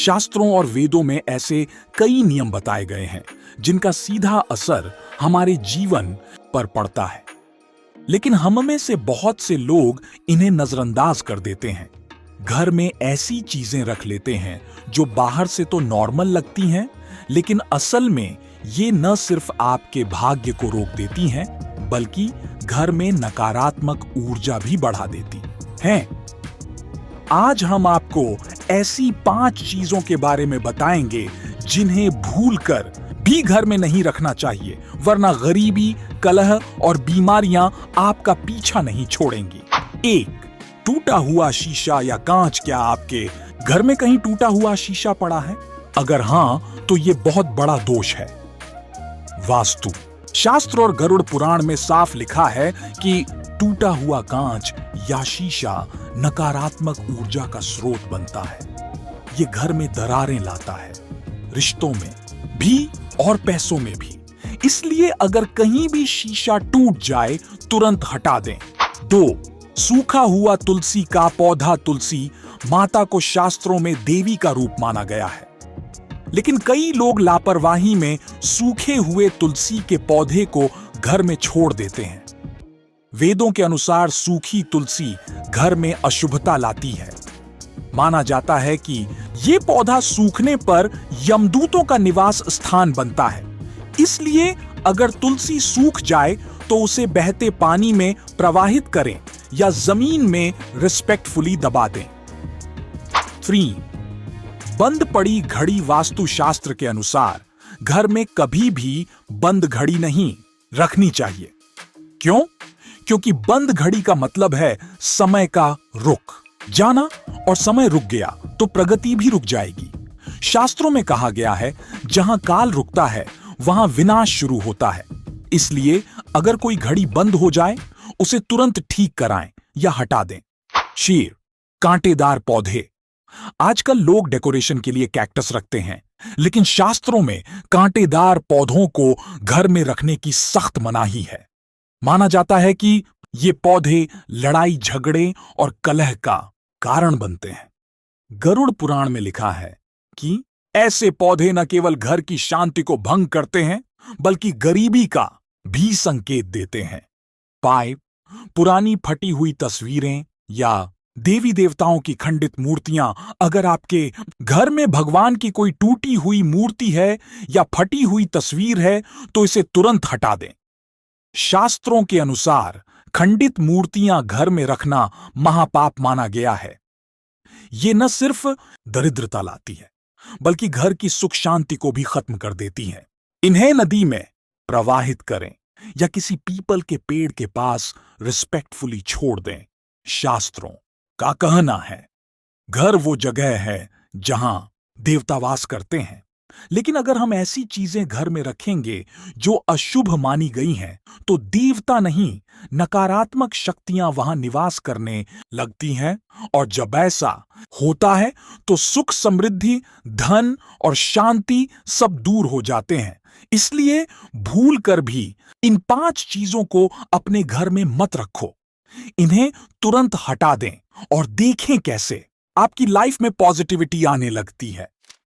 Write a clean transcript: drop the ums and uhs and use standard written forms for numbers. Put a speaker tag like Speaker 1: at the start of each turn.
Speaker 1: शास्त्रों और वेदों में ऐसे कई नियम बताए गए हैं जिनका सीधा असर हमारे जीवन पर पड़ता है, लेकिन हम में से बहुत से लोग इन्हें नजरअंदाज कर देते हैं। घर में ऐसी चीजें रख लेते हैं जो बाहर से तो नॉर्मल लगती हैं, लेकिन असल में ये न सिर्फ आपके भाग्य को रोक देती हैं, बल्कि घर में नकारात्मक ऊर्जा भी बढ़ा देती हैं। आज हम आपको ऐसी 5 चीजों के बारे में बताएंगे जिन्हें भूलकर भी घर में नहीं रखना चाहिए, वरना गरीबी, कलह और बीमारियां आपका पीछा नहीं छोड़ेंगी। 1. टूटा हुआ शीशा या कांच। क्या आपके घर में कहीं टूटा हुआ शीशा पड़ा है? अगर हां, तो यह बहुत बड़ा दोष है। वास्तु शास्त्र और गरुड़ पुराण में साफ लिखा है कि टूटा हुआ कांच या शीशा नकारात्मक ऊर्जा का स्रोत बनता है। ये घर में दरारें लाता है, रिश्तों में भी और पैसों में भी। इसलिए अगर कहीं भी शीशा टूट जाए, तुरंत हटा दें। 2. सूखा हुआ तुलसी का पौधा। तुलसी माता को शास्त्रों में देवी का रूप माना गया है, लेकिन कई लोग लापरवाही में सूखे हुए तुलसी के पौधे को घर में छोड़ देते हैं। वेदों के अनुसार सूखी तुलसी घर में अशुभता लाती है। माना जाता है कि यह पौधा सूखने पर यमदूतों का निवास स्थान बनता है। इसलिए अगर तुलसी सूख जाए तो उसे बहते पानी में प्रवाहित करें या जमीन में रिस्पेक्टफुली दबा दें। 3. बंद पड़ी घड़ी। वास्तुशास्त्र के अनुसार घर में कभी भी बंद घड़ी नहीं रखनी चाहिए। क्यों? क्योंकि बंद घड़ी का मतलब है समय का रुक जाना, और समय रुक गया तो प्रगति भी रुक जाएगी। शास्त्रों में कहा गया है, जहां काल रुकता है वहां विनाश शुरू होता है। इसलिए अगर कोई घड़ी बंद हो जाए, उसे तुरंत ठीक कराएं या हटा दें। शेर कांटेदार पौधे। आजकल लोग डेकोरेशन के लिए कैक्टस रखते हैं, लेकिन शास्त्रों में कांटेदार पौधों को घर में रखने की सख्त मनाही है। माना जाता है कि ये पौधे लड़ाई झगड़े और कलह का कारण बनते हैं। गरुड़ पुराण में लिखा है कि ऐसे पौधे न केवल घर की शांति को भंग करते हैं, बल्कि गरीबी का भी संकेत देते हैं। 5. पुरानी फटी हुई तस्वीरें या देवी देवताओं की खंडित मूर्तियां। अगर आपके घर में भगवान की कोई टूटी हुई मूर्ति है या फटी हुई तस्वीर है, तो इसे तुरंत हटा दें। शास्त्रों के अनुसार खंडित मूर्तियां घर में रखना महापाप माना गया है। ये न सिर्फ दरिद्रता लाती है, बल्कि घर की सुख शांति को भी खत्म कर देती है। इन्हें नदी में प्रवाहित करें या किसी पीपल के पेड़ के पास रिस्पेक्टफुली छोड़ दें। शास्त्रों का कहना है, घर वो जगह है जहां देवता वास करते हैं, लेकिन अगर हम ऐसी चीजें घर में रखेंगे जो अशुभ मानी गई हैं, तो देवता नहीं, नकारात्मक शक्तियां वहां निवास करने लगती हैं। और जब ऐसा होता है तो सुख, समृद्धि, धन और शांति सब दूर हो जाते हैं। इसलिए भूल कर भी इन 5 चीजों को अपने घर में मत रखो। इन्हें तुरंत हटा दें और देखें कैसे आपकी लाइफ में पॉजिटिविटी आने लगती है।